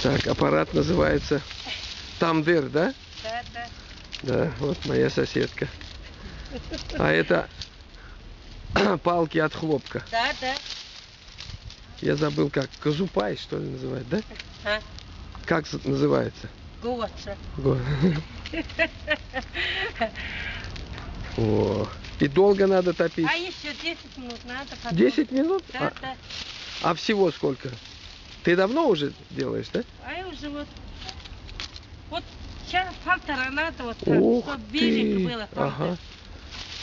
Так, аппарат называется тандыр, да? Да, да. Да, вот моя соседка. А это палки от хлопка. Да, да. Я забыл, как. Кожупай, что ли, называют, да? А? Как называется? Гоца. О, и долго надо топить? А еще 10 минут надо. Потом. 10 минут? Да, да. А всего сколько? Ты давно уже делаешь, да? А я уже вот сейчас полтора надо вот так, Ух чтобы ты! берег было. Ага.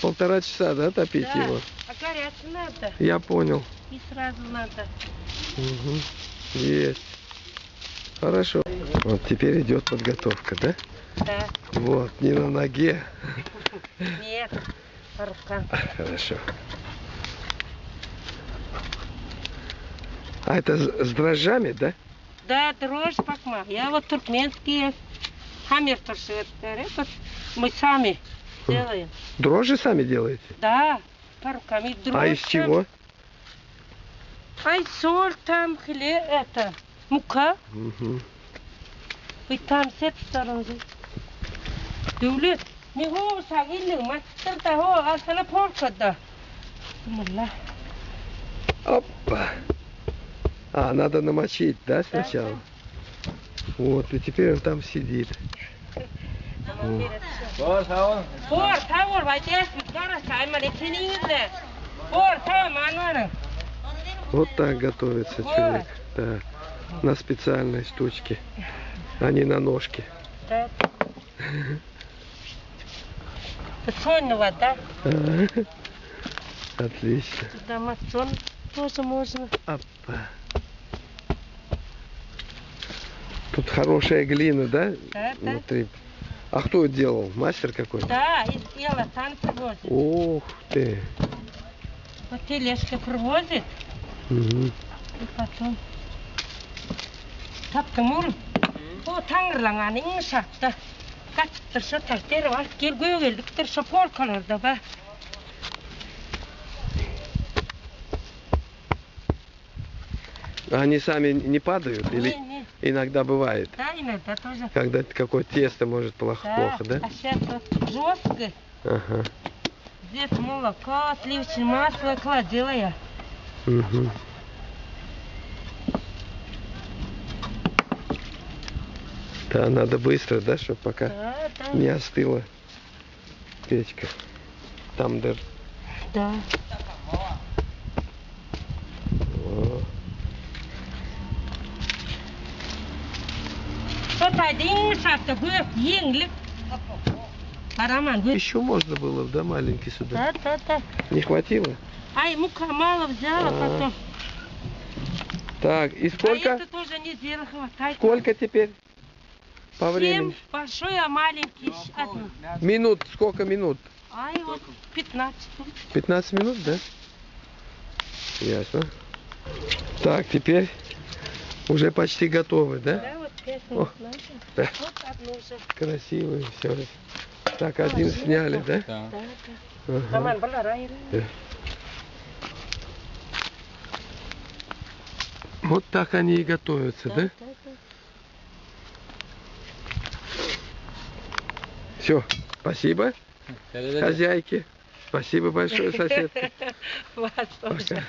1,5 часа, да, топить Да. его? А горячий надо. Я понял. И сразу надо. Угу. Есть. Хорошо. Вот теперь идет подготовка, да? Да. Вот, не на ноге. Нет, по рукам. Хорошо. А это с дрожжами, да? Да, дрожь покма. Я вот туркменский хамер тушит. Это мы сами делаем. Дрожжи сами делаете? Да, по рукам. И дрожь. А из чего? Ай, соль там, хлеб, это, мука. Угу. И там с этой стороны. Дулет. Не го сагили, мастер того, а сана полка да. Мула. Опа. А, надо намочить, да, сначала? Вот, и теперь он там сидит. Бор, тавор, вайтес, викара, сайма, лексининgle. Бор, тавор, манвара. Вот так готовится человек. Да. На специальной штучке, а не на ножке. Да. Соль вода. Отлично. Туда масон тоже можно. Опа. Тут хорошая глина, да? Да, да. Внутри. А кто делал? Мастер какой-то? Да, из Елатан привозит. Ух ты. Вот тележка привозит. Угу. И потом. Таптамур. О, тангрланган иншатта. Каттыр шатар тервас. Келгөй келдіктір шапоркаларда ба. Они сами не падают? Или Не. иногда бывает? Да, иногда тоже. Когда какое-то тесто может плохо, да? А сейчас вот жестко. Ага. Здесь молоко, сливочное масло кладила я. Угу. Да, надо быстро, да, чтобы пока Да, да. не остыла печка. Там дыр. Да. О. Вот один шатка гуев енглик. Параман гуев. Еще можно было, да, маленький сюда? Да, да. Не хватило? Ай, мука мало взяла потом. Так, и А сколько? это тоже неделю хватает. Сколько теперь? По 7 времени? большой, а маленький одну. Минут, сколько минут? Ай, вот 15. 15 минут, да? Ясно. Так, теперь уже почти готовы, да? Да, вот 5 О, минут надо. да. Вот одну уже. Красивые все. Так, один сняли, да? Да, да. Ага. Аман баларай. Да. Вот так они и готовятся, да? Да. Все, спасибо, хозяйке. Спасибо большое, соседка. Вас тоже. Пока.